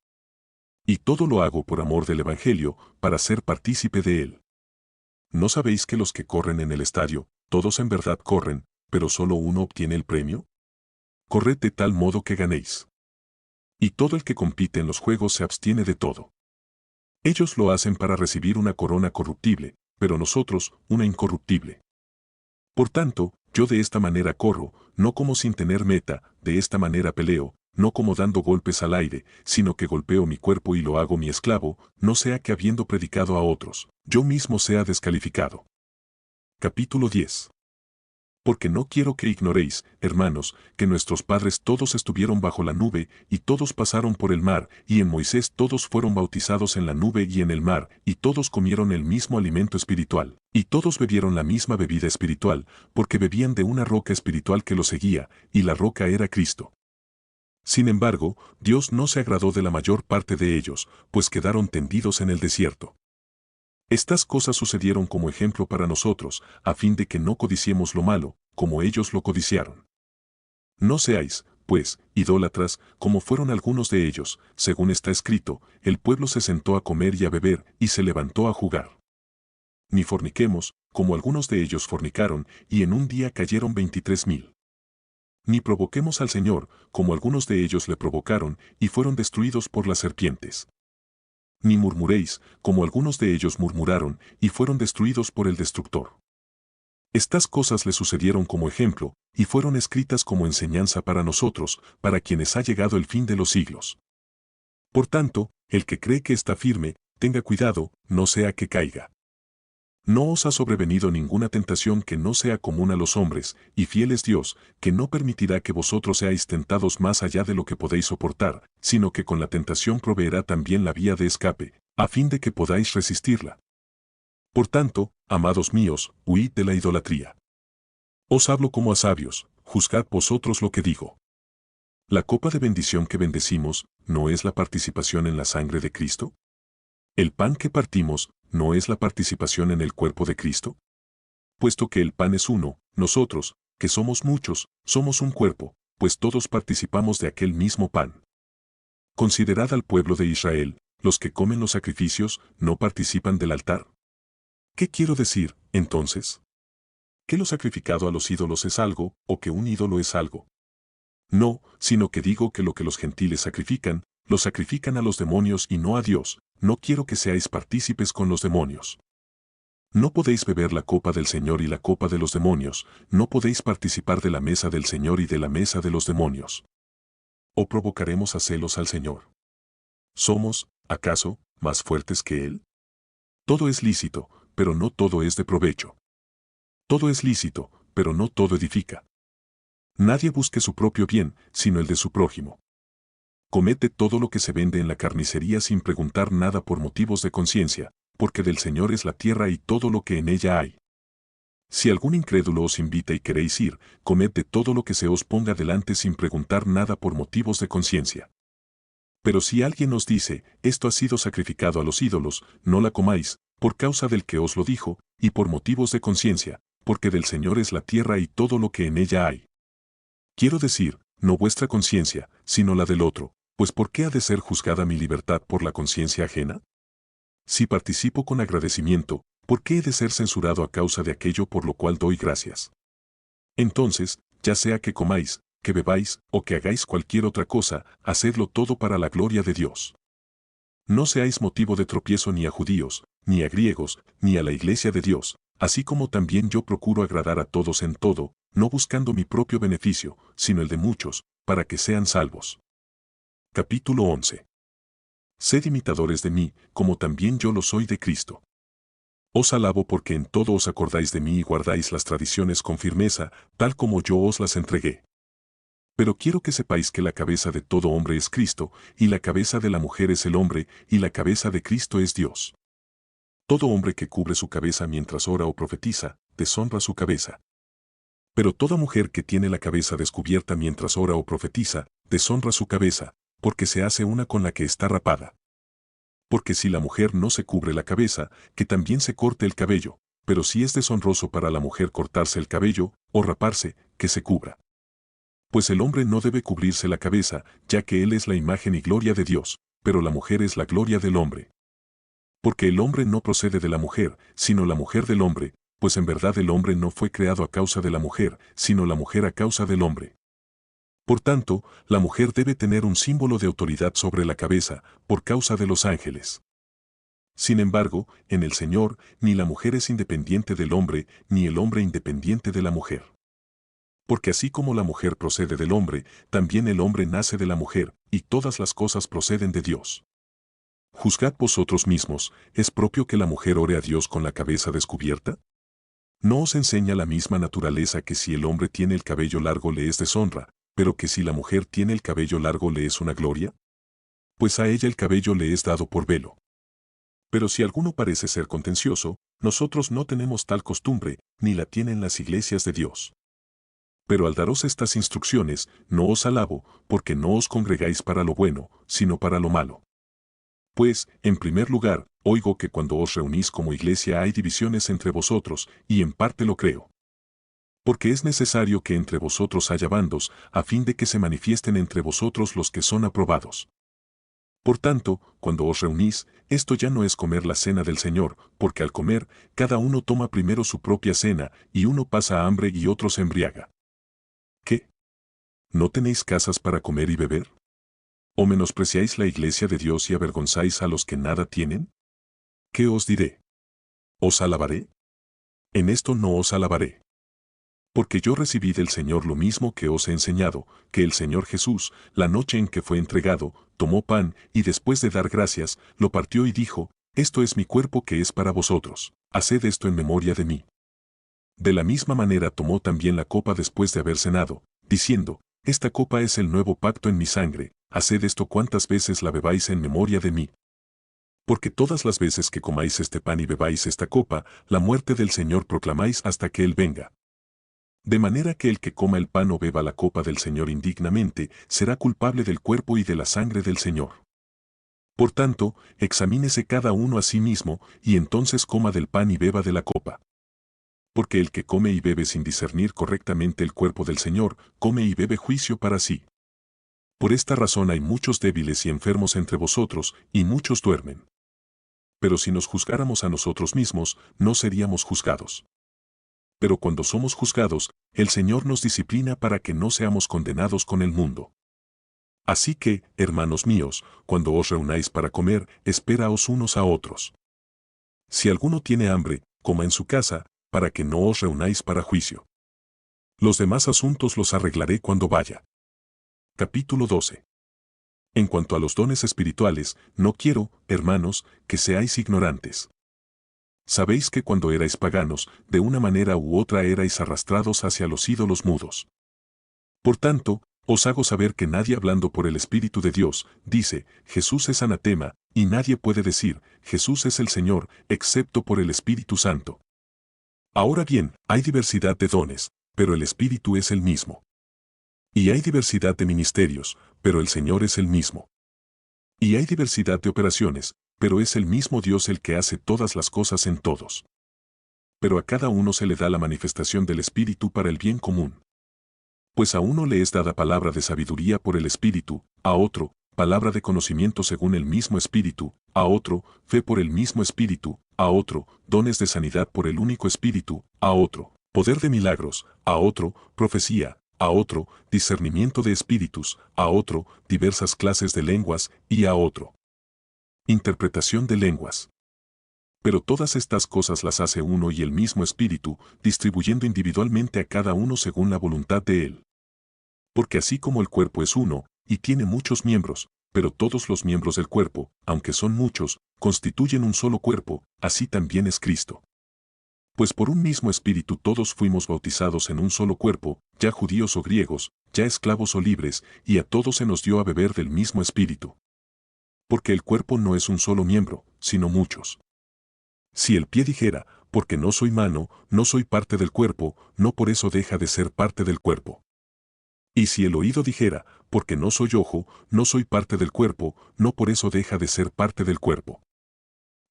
Y todo lo hago por amor del Evangelio, para ser partícipe de él. ¿No sabéis que los que corren en el estadio, todos en verdad corren, pero solo uno obtiene el premio? Corred de tal modo que ganéis. Y todo el que compite en los juegos se abstiene de todo. Ellos lo hacen para recibir una corona corruptible, pero nosotros una incorruptible. Por tanto, yo de esta manera corro, no como sin tener meta, de esta manera peleo, no como dando golpes al aire, sino que golpeo mi cuerpo y lo hago mi esclavo, no sea que habiendo predicado a otros, yo mismo sea descalificado. Capítulo 10. Porque no quiero que ignoréis, hermanos, que nuestros padres todos estuvieron bajo la nube, y todos pasaron por el mar, y en Moisés todos fueron bautizados en la nube y en el mar, y todos comieron el mismo alimento espiritual, y todos bebieron la misma bebida espiritual, porque bebían de una roca espiritual que los seguía, y la roca era Cristo. Sin embargo, Dios no se agradó de la mayor parte de ellos, pues quedaron tendidos en el desierto. Estas cosas sucedieron como ejemplo para nosotros, a fin de que no codiciemos lo malo, como ellos lo codiciaron. No seáis, pues, idólatras, como fueron algunos de ellos, según está escrito, el pueblo se sentó a comer y a beber, y se levantó a jugar. Ni forniquemos, como algunos de ellos fornicaron, y en un día cayeron 23,000. Ni provoquemos al Señor, como algunos de ellos le provocaron, y fueron destruidos por las serpientes. Ni murmuréis, como algunos de ellos murmuraron, y fueron destruidos por el destructor. Estas cosas le sucedieron como ejemplo, y fueron escritas como enseñanza para nosotros, para quienes ha llegado el fin de los siglos. Por tanto, el que cree que está firme, tenga cuidado, no sea que caiga. No os ha sobrevenido ninguna tentación que no sea común a los hombres, y fiel es Dios, que no permitirá que vosotros seáis tentados más allá de lo que podéis soportar, sino que con la tentación proveerá también la vía de escape, a fin de que podáis resistirla. Por tanto, amados míos, huid de la idolatría. Os hablo como a sabios, juzgad vosotros lo que digo. La copa de bendición que bendecimos, ¿no es la participación en la sangre de Cristo? ¿El pan que partimos, no es la participación en el cuerpo de Cristo? Puesto que el pan es uno, nosotros, que somos muchos, somos un cuerpo, pues todos participamos de aquel mismo pan. Considerad al pueblo de Israel, los que comen los sacrificios, ¿no participan del altar? ¿Qué quiero decir, entonces? ¿Que lo sacrificado a los ídolos es algo, o que un ídolo es algo? No, sino que digo que lo que los gentiles sacrifican, lo sacrifican a los demonios y no a Dios. No quiero que seáis partícipes con los demonios. No podéis beber la copa del Señor y la copa de los demonios, no podéis participar de la mesa del Señor y de la mesa de los demonios. ¿O provocaremos a celos al Señor? ¿Somos, acaso, más fuertes que Él? Todo es lícito, pero no todo es de provecho. Todo es lícito, pero no todo edifica. Nadie busque su propio bien, sino el de su prójimo. Comed de todo lo que se vende en la carnicería sin preguntar nada por motivos de conciencia, porque del Señor es la tierra y todo lo que en ella hay. Si algún incrédulo os invita y queréis ir, comed de todo lo que se os ponga delante sin preguntar nada por motivos de conciencia. Pero si alguien os dice, esto ha sido sacrificado a los ídolos, no la comáis, por causa del que os lo dijo, y por motivos de conciencia, porque del Señor es la tierra y todo lo que en ella hay. Quiero decir, no vuestra conciencia, sino la del otro, pues ¿por qué ha de ser juzgada mi libertad por la conciencia ajena? Si participo con agradecimiento, ¿por qué he de ser censurado a causa de aquello por lo cual doy gracias? Entonces, ya sea que comáis, que bebáis, o que hagáis cualquier otra cosa, hacedlo todo para la gloria de Dios. No seáis motivo de tropiezo ni a judíos, ni a griegos, ni a la iglesia de Dios, así como también yo procuro agradar a todos en todo, no buscando mi propio beneficio, sino el de muchos, para que sean salvos. Capítulo 11. Sed imitadores de mí, como también yo lo soy de Cristo. Os alabo porque en todo os acordáis de mí y guardáis las tradiciones con firmeza, tal como yo os las entregué. Pero quiero que sepáis que la cabeza de todo hombre es Cristo, y la cabeza de la mujer es el hombre, y la cabeza de Cristo es Dios. Todo hombre que cubre su cabeza mientras ora o profetiza, deshonra su cabeza. Pero toda mujer que tiene la cabeza descubierta mientras ora o profetiza, deshonra su cabeza, porque se hace una con la que está rapada. Porque si la mujer no se cubre la cabeza, que también se corte el cabello, pero si es deshonroso para la mujer cortarse el cabello, o raparse, que se cubra. Pues el hombre no debe cubrirse la cabeza, ya que él es la imagen y gloria de Dios, pero la mujer es la gloria del hombre. Porque el hombre no procede de la mujer, sino la mujer del hombre, pues en verdad el hombre no fue creado a causa de la mujer, sino la mujer a causa del hombre. Por tanto, la mujer debe tener un símbolo de autoridad sobre la cabeza, por causa de los ángeles. Sin embargo, en el Señor, ni la mujer es independiente del hombre, ni el hombre independiente de la mujer. Porque así como la mujer procede del hombre, también el hombre nace de la mujer, y todas las cosas proceden de Dios. Juzgad vosotros mismos, ¿es propio que la mujer ore a Dios con la cabeza descubierta? ¿No os enseña la misma naturaleza que si el hombre tiene el cabello largo le es deshonra, pero que si la mujer tiene el cabello largo le es una gloria? Pues a ella el cabello le es dado por velo. Pero si alguno parece ser contencioso, nosotros no tenemos tal costumbre, ni la tienen las iglesias de Dios. Pero al daros estas instrucciones, no os alabo, porque no os congregáis para lo bueno, sino para lo malo. Pues, en primer lugar, oigo que cuando os reunís como iglesia hay divisiones entre vosotros, y en parte lo creo. Porque es necesario que entre vosotros haya bandos, a fin de que se manifiesten entre vosotros los que son aprobados. Por tanto, cuando os reunís, esto ya no es comer la cena del Señor, porque al comer, cada uno toma primero su propia cena, y uno pasa hambre y otro se embriaga. ¿Qué? ¿No tenéis casas para comer y beber? ¿O menospreciáis la iglesia de Dios y avergonzáis a los que nada tienen? ¿Qué os diré? ¿Os alabaré? En esto no os alabaré. Porque yo recibí del Señor lo mismo que os he enseñado, que el Señor Jesús, la noche en que fue entregado, tomó pan, y después de dar gracias, lo partió y dijo, esto es mi cuerpo que es para vosotros, haced esto en memoria de mí. De la misma manera tomó también la copa después de haber cenado, diciendo, esta copa es el nuevo pacto en mi sangre, haced esto cuantas veces la bebáis en memoria de mí. Porque todas las veces que comáis este pan y bebáis esta copa, la muerte del Señor proclamáis hasta que Él venga. De manera que el que coma el pan o beba la copa del Señor indignamente, será culpable del cuerpo y de la sangre del Señor. Por tanto, examínese cada uno a sí mismo, y entonces coma del pan y beba de la copa. Porque el que come y bebe sin discernir correctamente el cuerpo del Señor, come y bebe juicio para sí. Por esta razón hay muchos débiles y enfermos entre vosotros, y muchos duermen. Pero si nos juzgáramos a nosotros mismos, no seríamos juzgados. Pero cuando somos juzgados, el Señor nos disciplina para que no seamos condenados con el mundo. Así que, hermanos míos, cuando os reunáis para comer, esperaos unos a otros. Si alguno tiene hambre, coma en su casa, para que no os reunáis para juicio. Los demás asuntos los arreglaré cuando vaya. Capítulo 12. En cuanto a los dones espirituales, no quiero, hermanos, que seáis ignorantes. Sabéis que cuando erais paganos, de una manera u otra erais arrastrados hacia los ídolos mudos. Por tanto, os hago saber que nadie hablando por el Espíritu de Dios, dice, Jesús es anatema, y nadie puede decir, Jesús es el Señor, excepto por el Espíritu Santo. Ahora bien, hay diversidad de dones, pero el Espíritu es el mismo. Y hay diversidad de ministerios, pero el Señor es el mismo. Y hay diversidad de operaciones, pero es el mismo Dios el que hace todas las cosas en todos. Pero a cada uno se le da la manifestación del Espíritu para el bien común. Pues a uno le es dada palabra de sabiduría por el Espíritu, a otro, palabra de conocimiento según el mismo Espíritu, a otro, fe por el mismo Espíritu, a otro, dones de sanidad por el único Espíritu, a otro, poder de milagros, a otro, profecía, a otro, discernimiento de espíritus, a otro, diversas clases de lenguas, y a otro, interpretación de lenguas. Pero todas estas cosas las hace uno y el mismo Espíritu, distribuyendo individualmente a cada uno según la voluntad de Él. Porque así como el cuerpo es uno, y tiene muchos miembros, pero todos los miembros del cuerpo, aunque son muchos, constituyen un solo cuerpo, así también es Cristo. Pues por un mismo Espíritu todos fuimos bautizados en un solo cuerpo, ya judíos o griegos, ya esclavos o libres, y a todos se nos dio a beber del mismo Espíritu. Porque el cuerpo no es un solo miembro, sino muchos. Si el pie dijera, porque no soy mano, no soy parte del cuerpo, no por eso deja de ser parte del cuerpo. Y si el oído dijera, porque no soy ojo, no soy parte del cuerpo, no por eso deja de ser parte del cuerpo.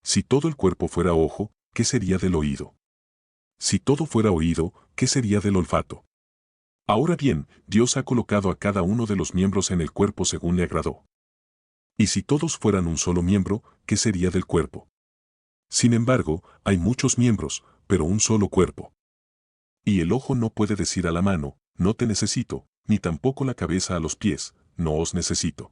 Si todo el cuerpo fuera ojo, ¿qué sería del oído? Si todo fuera oído, ¿qué sería del olfato? Ahora bien, Dios ha colocado a cada uno de los miembros en el cuerpo según le agradó. Y si todos fueran un solo miembro, ¿qué sería del cuerpo? Sin embargo, hay muchos miembros, pero un solo cuerpo. Y el ojo no puede decir a la mano, no te necesito, ni tampoco la cabeza a los pies, no os necesito.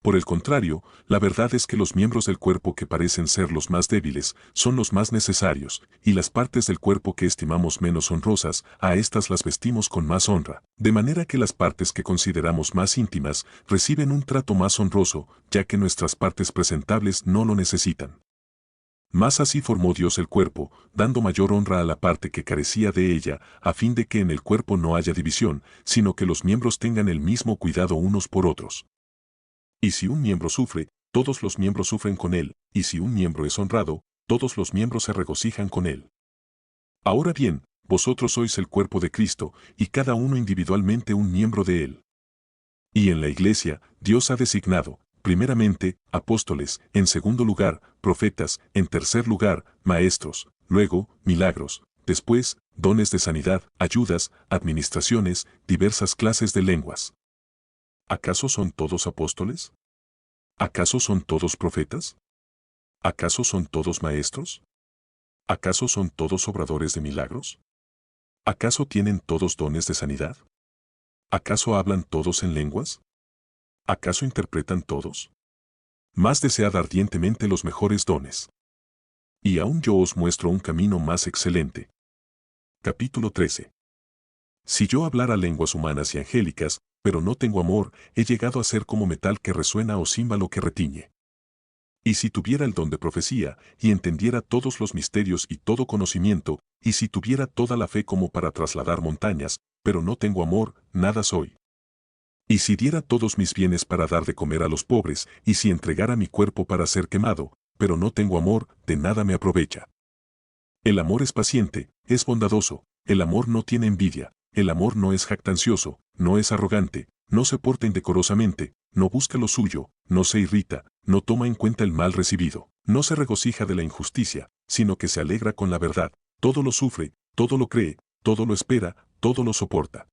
Por el contrario, la verdad es que los miembros del cuerpo que parecen ser los más débiles son los más necesarios, y las partes del cuerpo que estimamos menos honrosas, a estas las vestimos con más honra, de manera que las partes que consideramos más íntimas reciben un trato más honroso, ya que nuestras partes presentables no lo necesitan. Mas así formó Dios el cuerpo, dando mayor honra a la parte que carecía de ella, a fin de que en el cuerpo no haya división, sino que los miembros tengan el mismo cuidado unos por otros. Y si un miembro sufre, todos los miembros sufren con él, y si un miembro es honrado, todos los miembros se regocijan con él. Ahora bien, vosotros sois el cuerpo de Cristo, y cada uno individualmente un miembro de él. Y en la iglesia, Dios ha designado, primeramente, apóstoles, en segundo lugar, profetas, en tercer lugar, maestros, luego, milagros, después, dones de sanidad, ayudas, administraciones, diversas clases de lenguas. ¿Acaso son todos apóstoles? ¿Acaso son todos profetas? ¿Acaso son todos maestros? ¿Acaso son todos obradores de milagros? ¿Acaso tienen todos dones de sanidad? ¿Acaso hablan todos en lenguas? ¿Acaso interpretan todos? Más desead ardientemente los mejores dones. Y aún yo os muestro un camino más excelente. Capítulo 13. Si yo hablara lenguas humanas y angélicas, pero no tengo amor, he llegado a ser como metal que resuena o címbalo que retiñe. Y si tuviera el don de profecía, y entendiera todos los misterios y todo conocimiento, y si tuviera toda la fe como para trasladar montañas, pero no tengo amor, nada soy. Y si diera todos mis bienes para dar de comer a los pobres, y si entregara mi cuerpo para ser quemado, pero no tengo amor, de nada me aprovecha. El amor es paciente, es bondadoso, el amor no tiene envidia, el amor no es jactancioso, no es arrogante, no se porta indecorosamente, no busca lo suyo, no se irrita, no toma en cuenta el mal recibido, no se regocija de la injusticia, sino que se alegra con la verdad, todo lo sufre, todo lo cree, todo lo espera, todo lo soporta.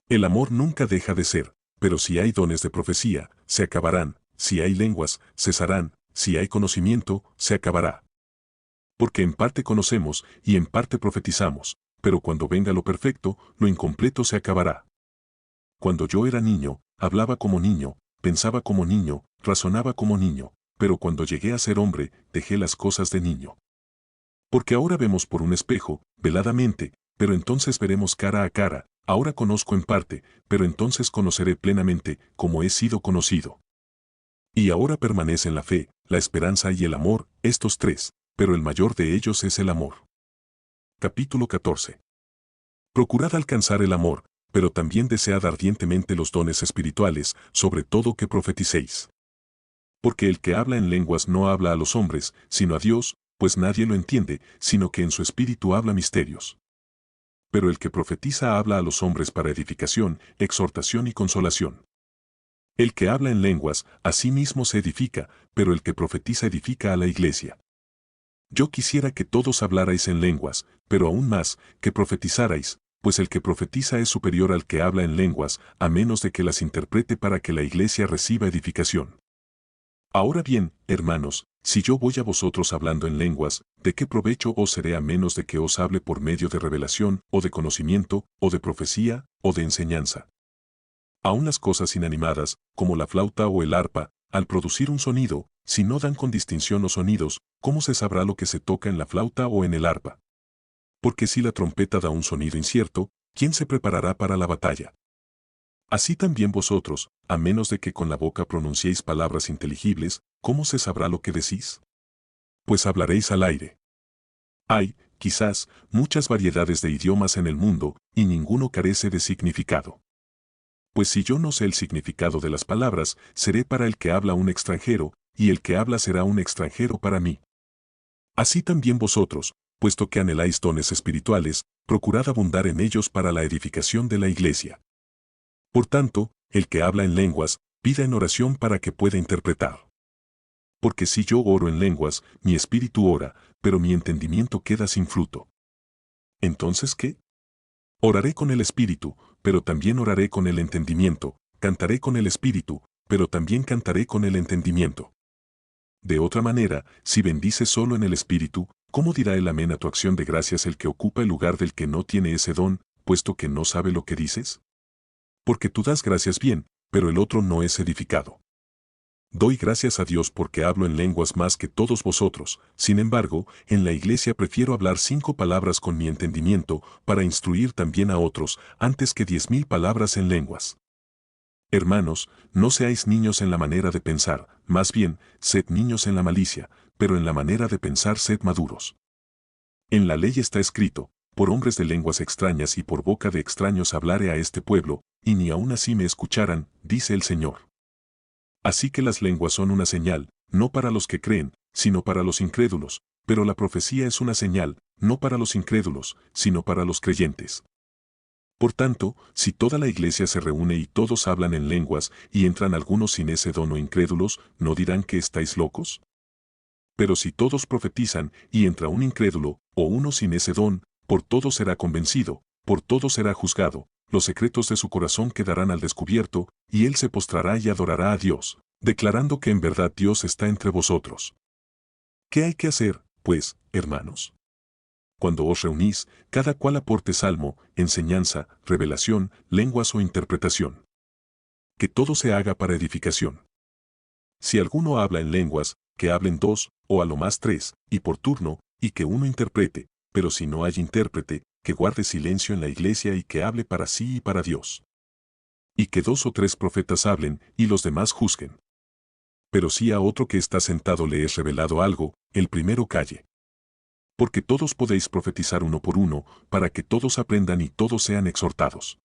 El amor nunca deja de ser, pero si hay dones de profecía, se acabarán, si hay lenguas, cesarán, si hay conocimiento, se acabará. Porque en parte conocemos y en parte profetizamos, pero cuando venga lo perfecto, lo incompleto se acabará. Cuando yo era niño, hablaba como niño, pensaba como niño, razonaba como niño, pero cuando llegué a ser hombre, dejé las cosas de niño. Porque ahora vemos por un espejo, veladamente, pero entonces veremos cara a cara, ahora conozco en parte, pero entonces conoceré plenamente, como he sido conocido. Y ahora permanecen la fe, la esperanza y el amor, estos tres, pero el mayor de ellos es el amor. Capítulo 14. Procurad alcanzar el amor, pero también desead ardientemente los dones espirituales, sobre todo que profeticéis. Porque el que habla en lenguas no habla a los hombres, sino a Dios, pues nadie lo entiende, sino que en su espíritu habla misterios. Pero el que profetiza habla a los hombres para edificación, exhortación y consolación. El que habla en lenguas, a sí mismo se edifica, pero el que profetiza edifica a la iglesia. Yo quisiera que todos hablarais en lenguas, pero aún más, que profetizarais, pues el que profetiza es superior al que habla en lenguas, a menos de que las interprete para que la iglesia reciba edificación. Ahora bien, hermanos, si yo voy a vosotros hablando en lenguas, ¿de qué provecho os seré a menos de que os hable por medio de revelación, o de conocimiento, o de profecía, o de enseñanza? Aún las cosas inanimadas, como la flauta o el arpa, al producir un sonido, si no dan con distinción los sonidos, ¿cómo se sabrá lo que se toca en la flauta o en el arpa? Porque si la trompeta da un sonido incierto, ¿quién se preparará para la batalla? Así también vosotros, a menos de que con la boca pronunciéis palabras inteligibles, ¿cómo se sabrá lo que decís? Pues hablaréis al aire. Hay, quizás, muchas variedades de idiomas en el mundo, y ninguno carece de significado. Pues si yo no sé el significado de las palabras, seré para el que habla un extranjero, y el que habla será un extranjero para mí. Así también vosotros, puesto que anheláis dones espirituales, procurad abundar en ellos para la edificación de la iglesia. Por tanto, el que habla en lenguas, pida en oración para que pueda interpretar. Porque si yo oro en lenguas, mi espíritu ora, pero mi entendimiento queda sin fruto. ¿Entonces qué? Oraré con el espíritu, pero también oraré con el entendimiento, cantaré con el espíritu, pero también cantaré con el entendimiento. De otra manera, si bendices solo en el espíritu, ¿cómo dirá el amén a tu acción de gracias el que ocupa el lugar del que no tiene ese don, puesto que no sabe lo que dices? Porque tú das gracias bien, pero el otro no es edificado. Doy gracias a Dios porque hablo en lenguas más que todos vosotros, sin embargo, en la iglesia prefiero hablar 5 palabras con mi entendimiento para instruir también a otros, antes que 10.000 palabras en lenguas. Hermanos, no seáis niños en la manera de pensar, más bien, sed niños en la malicia, pero en la manera de pensar sed maduros. En la ley está escrito, por hombres de lenguas extrañas y por boca de extraños hablaré a este pueblo, y ni aun así me escucharan, dice el Señor. Así que las lenguas son una señal, no para los que creen, sino para los incrédulos, pero la profecía es una señal, no para los incrédulos, sino para los creyentes. Por tanto, si toda la iglesia se reúne y todos hablan en lenguas, y entran algunos sin ese don o incrédulos, ¿no dirán que estáis locos? Pero si todos profetizan, y entra un incrédulo, o uno sin ese don, por todo será convencido, por todo será juzgado, los secretos de su corazón quedarán al descubierto, y él se postrará y adorará a Dios, declarando que en verdad Dios está entre vosotros. ¿Qué hay que hacer, pues, hermanos? Cuando os reunís, cada cual aporte salmo, enseñanza, revelación, lenguas o interpretación. Que todo se haga para edificación. Si alguno habla en lenguas, que hablen 2, o a lo más 3, y por turno, y que uno interprete, pero si no hay intérprete, que guarde silencio en la iglesia y que hable para sí y para Dios. Y que 2 o 3 profetas hablen, y los demás juzguen. Pero si a otro que está sentado le es revelado algo, el primero calle. Porque todos podéis profetizar uno por uno, para que todos aprendan y todos sean exhortados.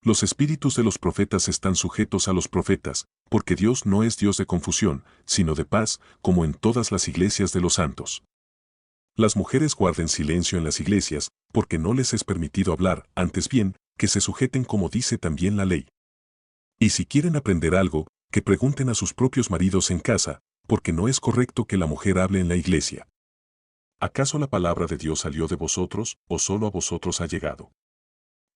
Los espíritus de los profetas están sujetos a los profetas, porque Dios no es Dios de confusión, sino de paz, como en todas las iglesias de los santos. Las mujeres guarden silencio en las iglesias, porque no les es permitido hablar, antes bien, que se sujeten como dice también la ley. Y si quieren aprender algo, que pregunten a sus propios maridos en casa, porque no es correcto que la mujer hable en la iglesia. ¿Acaso la palabra de Dios salió de vosotros, o solo a vosotros ha llegado?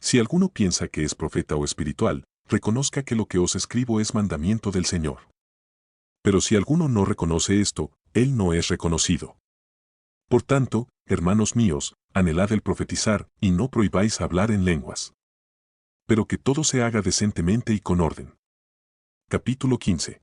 Si alguno piensa que es profeta o espiritual, reconozca que lo que os escribo es mandamiento del Señor. Pero si alguno no reconoce esto, él no es reconocido. Por tanto, hermanos míos, anhelad el profetizar, y no prohibáis hablar en lenguas. Pero que todo se haga decentemente y con orden. Capítulo 15.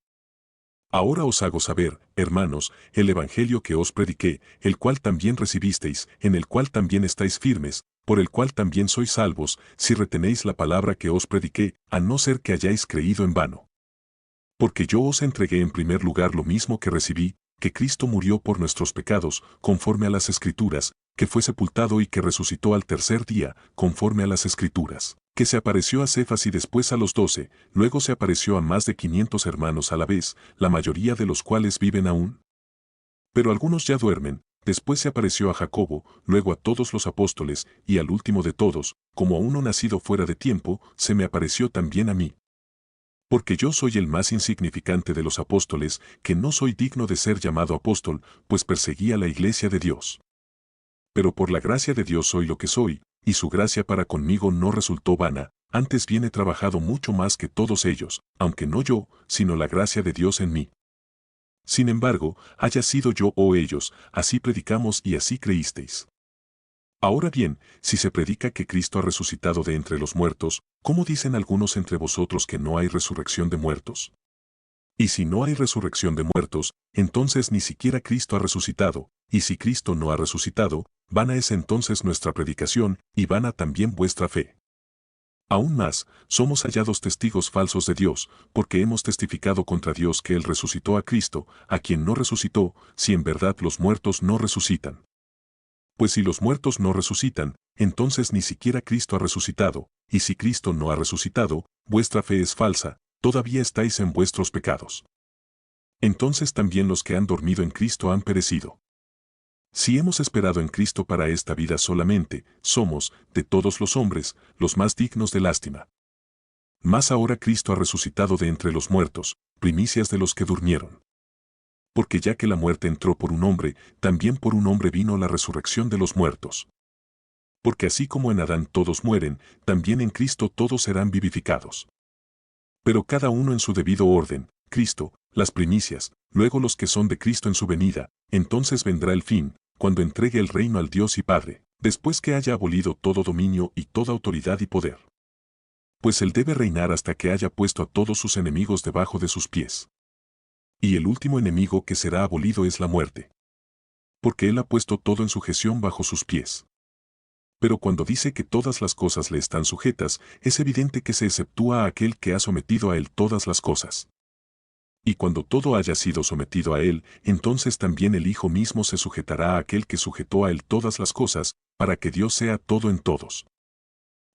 Ahora os hago saber, hermanos, el evangelio que os prediqué, el cual también recibisteis, en el cual también estáis firmes, por el cual también sois salvos, si retenéis la palabra que os prediqué, a no ser que hayáis creído en vano. Porque yo os entregué en primer lugar lo mismo que recibí, que Cristo murió por nuestros pecados, conforme a las Escrituras, que fue sepultado y que resucitó al tercer día, conforme a las Escrituras, que se apareció a Cefas y después a los 12, luego se apareció a más de 500 hermanos a la vez, la mayoría de los cuales viven aún. Pero algunos ya duermen, después se apareció a Jacobo, luego a todos los apóstoles, y al último de todos, como a uno nacido fuera de tiempo, se me apareció también a mí. Porque yo soy el más insignificante de los apóstoles, que no soy digno de ser llamado apóstol, pues perseguí a la iglesia de Dios. Pero por la gracia de Dios soy lo que soy, y su gracia para conmigo no resultó vana, antes bien he trabajado mucho más que todos ellos, aunque no yo, sino la gracia de Dios en mí. Sin embargo, haya sido yo o ellos, así predicamos y así creísteis. Ahora bien, si se predica que Cristo ha resucitado de entre los muertos, ¿cómo dicen algunos entre vosotros que no hay resurrección de muertos? Y si no hay resurrección de muertos, entonces ni siquiera Cristo ha resucitado, y si Cristo no ha resucitado, vana es entonces nuestra predicación, y vana también vuestra fe. Aún más, somos hallados testigos falsos de Dios, porque hemos testificado contra Dios que Él resucitó a Cristo, a quien no resucitó, si en verdad los muertos no resucitan. Pues si los muertos no resucitan, entonces ni siquiera Cristo ha resucitado, y si Cristo no ha resucitado, vuestra fe es falsa, todavía estáis en vuestros pecados. Entonces también los que han dormido en Cristo han perecido. Si hemos esperado en Cristo para esta vida solamente, somos, de todos los hombres, los más dignos de lástima. Mas ahora Cristo ha resucitado de entre los muertos, primicias de los que durmieron. Porque ya que la muerte entró por un hombre, también por un hombre vino la resurrección de los muertos. Porque así como en Adán todos mueren, también en Cristo todos serán vivificados. Pero cada uno en su debido orden, Cristo, las primicias, luego los que son de Cristo en su venida, entonces vendrá el fin, cuando entregue el reino al Dios y Padre, después que haya abolido todo dominio y toda autoridad y poder. Pues Él debe reinar hasta que haya puesto a todos sus enemigos debajo de sus pies. Y el último enemigo que será abolido es la muerte. Porque Él ha puesto todo en sujeción bajo sus pies. Pero cuando dice que todas las cosas le están sujetas, es evidente que se exceptúa a aquel que ha sometido a Él todas las cosas. Y cuando todo haya sido sometido a Él, entonces también el Hijo mismo se sujetará a aquel que sujetó a Él todas las cosas, para que Dios sea todo en todos.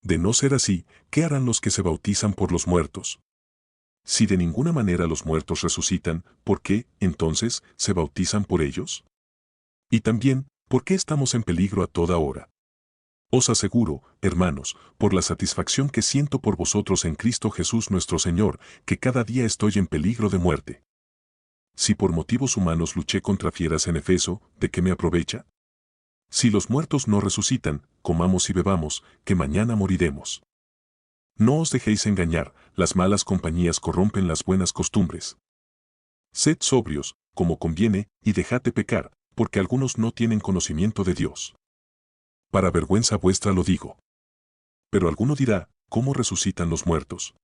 De no ser así, ¿qué harán los que se bautizan por los muertos? Si de ninguna manera los muertos resucitan, ¿por qué, entonces, se bautizan por ellos? Y también, ¿por qué estamos en peligro a toda hora? Os aseguro, hermanos, por la satisfacción que siento por vosotros en Cristo Jesús nuestro Señor, que cada día estoy en peligro de muerte. Si por motivos humanos luché contra fieras en Efeso, ¿de qué me aprovecha? Si los muertos no resucitan, comamos y bebamos, que mañana moriremos. No os dejéis engañar, las malas compañías corrompen las buenas costumbres. Sed sobrios, como conviene, y dejad de pecar, porque algunos no tienen conocimiento de Dios. Para vergüenza vuestra lo digo. Pero alguno dirá, ¿cómo resucitan los muertos?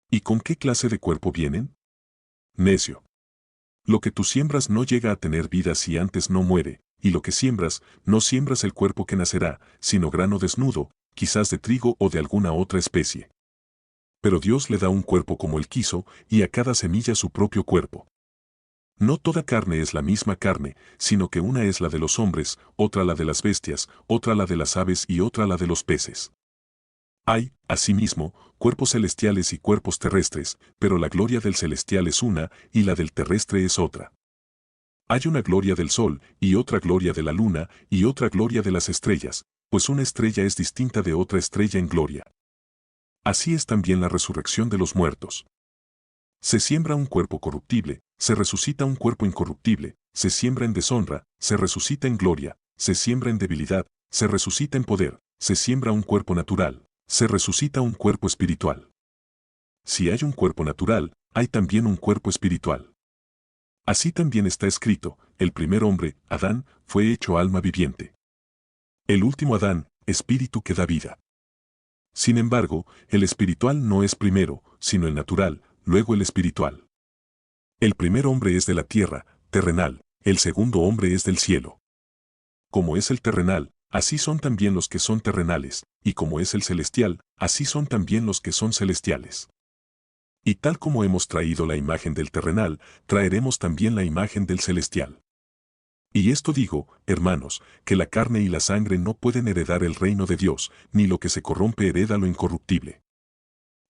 ¿Y con qué clase de cuerpo vienen? Necio. Lo que tú siembras no llega a tener vida si antes no muere, y lo que siembras, no siembras el cuerpo que nacerá, sino grano desnudo, quizás de trigo o de alguna otra especie. Pero Dios le da un cuerpo como Él quiso, y a cada semilla su propio cuerpo. No toda carne es la misma carne, sino que una es la de los hombres, otra la de las bestias, otra la de las aves y otra la de los peces. Hay, asimismo, cuerpos celestiales y cuerpos terrestres, pero la gloria del celestial es una, y la del terrestre es otra. Hay una gloria del sol, y otra gloria de la luna, y otra gloria de las estrellas, pues una estrella es distinta de otra estrella en gloria. Así es también la resurrección de los muertos. Se siembra un cuerpo corruptible, se resucita un cuerpo incorruptible, se siembra en deshonra, se resucita en gloria, se siembra en debilidad, se resucita en poder, se siembra un cuerpo natural, se resucita un cuerpo espiritual. Si hay un cuerpo natural, hay también un cuerpo espiritual. Así también está escrito, el primer hombre, Adán, fue hecho alma viviente. El último Adán, espíritu que da vida. Sin embargo, el espiritual no es primero, sino el natural, luego el espiritual. El primer hombre es de la tierra, terrenal, el segundo hombre es del cielo. Como es el terrenal, así son también los que son terrenales, y como es el celestial, así son también los que son celestiales. Y tal como hemos traído la imagen del terrenal, traeremos también la imagen del celestial. Y esto digo, hermanos, que la carne y la sangre no pueden heredar el reino de Dios, ni lo que se corrompe hereda lo incorruptible.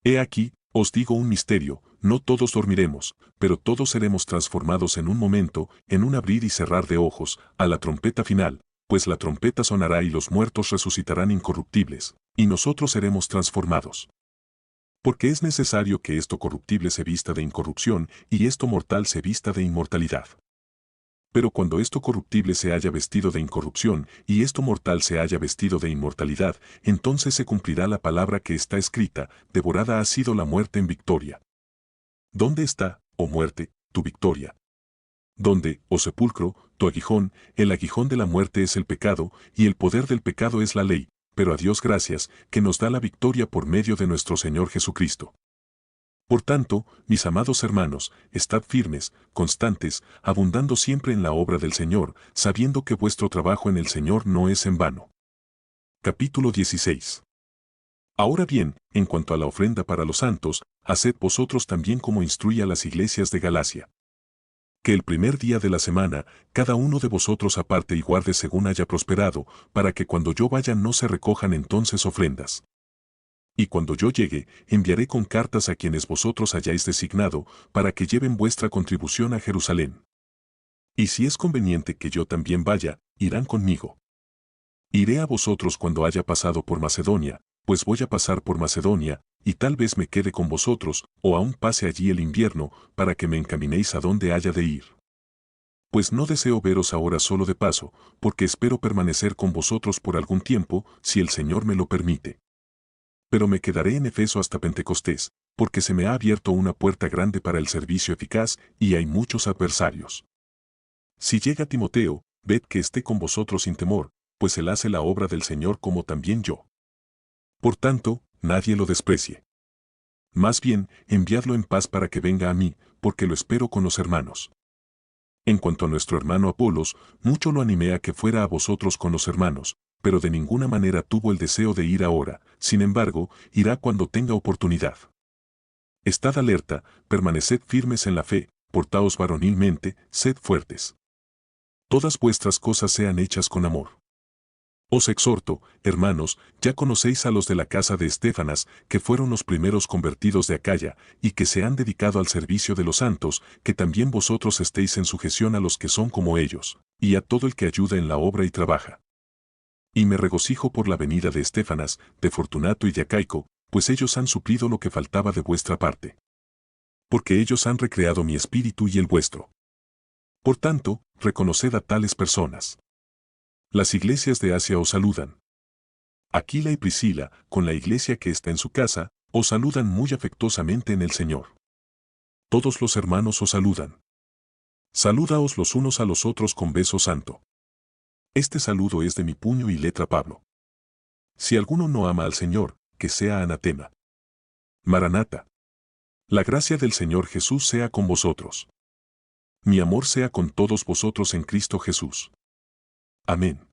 He aquí, os digo un misterio, no todos dormiremos, pero todos seremos transformados en un momento, en un abrir y cerrar de ojos, a la trompeta final, pues la trompeta sonará y los muertos resucitarán incorruptibles, y nosotros seremos transformados. Porque es necesario que esto corruptible se vista de incorrupción, y esto mortal se vista de inmortalidad. Pero cuando esto corruptible se haya vestido de incorrupción, y esto mortal se haya vestido de inmortalidad, entonces se cumplirá la palabra que está escrita, devorada ha sido la muerte en victoria. ¿Dónde está, oh muerte, tu victoria? ¿Dónde, oh sepulcro, tu aguijón? El aguijón de la muerte es el pecado, y el poder del pecado es la ley, pero a Dios gracias, que nos da la victoria por medio de nuestro Señor Jesucristo. Por tanto, mis amados hermanos, estad firmes, constantes, abundando siempre en la obra del Señor, sabiendo que vuestro trabajo en el Señor no es en vano. Capítulo 16. Ahora bien, en cuanto a la ofrenda para los santos, haced vosotros también como instruye a las iglesias de Galacia. Que el primer día de la semana, cada uno de vosotros aparte y guarde según haya prosperado, para que cuando yo vaya no se recojan entonces ofrendas. Y cuando yo llegue, enviaré con cartas a quienes vosotros hayáis designado, para que lleven vuestra contribución a Jerusalén. Y si es conveniente que yo también vaya, irán conmigo. Iré a vosotros cuando haya pasado por Macedonia, pues voy a pasar por Macedonia, y tal vez me quede con vosotros, o aún pase allí el invierno, para que me encaminéis a donde haya de ir. Pues no deseo veros ahora solo de paso, porque espero permanecer con vosotros por algún tiempo, si el Señor me lo permite. Pero me quedaré en Efeso hasta Pentecostés, porque se me ha abierto una puerta grande para el servicio eficaz, y hay muchos adversarios. Si llega Timoteo, ved que esté con vosotros sin temor, pues él hace la obra del Señor como también yo. Por tanto, nadie lo desprecie. Más bien, enviadlo en paz para que venga a mí, porque lo espero con los hermanos. En cuanto a nuestro hermano Apolos, mucho lo animé a que fuera a vosotros con los hermanos, pero de ninguna manera tuvo el deseo de ir ahora, sin embargo, irá cuando tenga oportunidad. Estad alerta, permaneced firmes en la fe, portaos varonilmente, sed fuertes. Todas vuestras cosas sean hechas con amor. Os exhorto, hermanos, ya conocéis a los de la casa de Estéfanas, que fueron los primeros convertidos de Acaya, y que se han dedicado al servicio de los santos, que también vosotros estéis en sujeción a los que son como ellos, y a todo el que ayuda en la obra y trabaja. Y me regocijo por la venida de Estéfanas, de Fortunato y de Acaico, pues ellos han suplido lo que faltaba de vuestra parte. Porque ellos han recreado mi espíritu y el vuestro. Por tanto, reconoced a tales personas. Las iglesias de Asia os saludan. Aquila y Priscila, con la iglesia que está en su casa, os saludan muy afectuosamente en el Señor. Todos los hermanos os saludan. Salúdaos los unos a los otros con beso santo. Este saludo es de mi puño y letra Pablo. Si alguno no ama al Señor, que sea anatema. Maranata. La gracia del Señor Jesús sea con vosotros. Mi amor sea con todos vosotros en Cristo Jesús. Amén.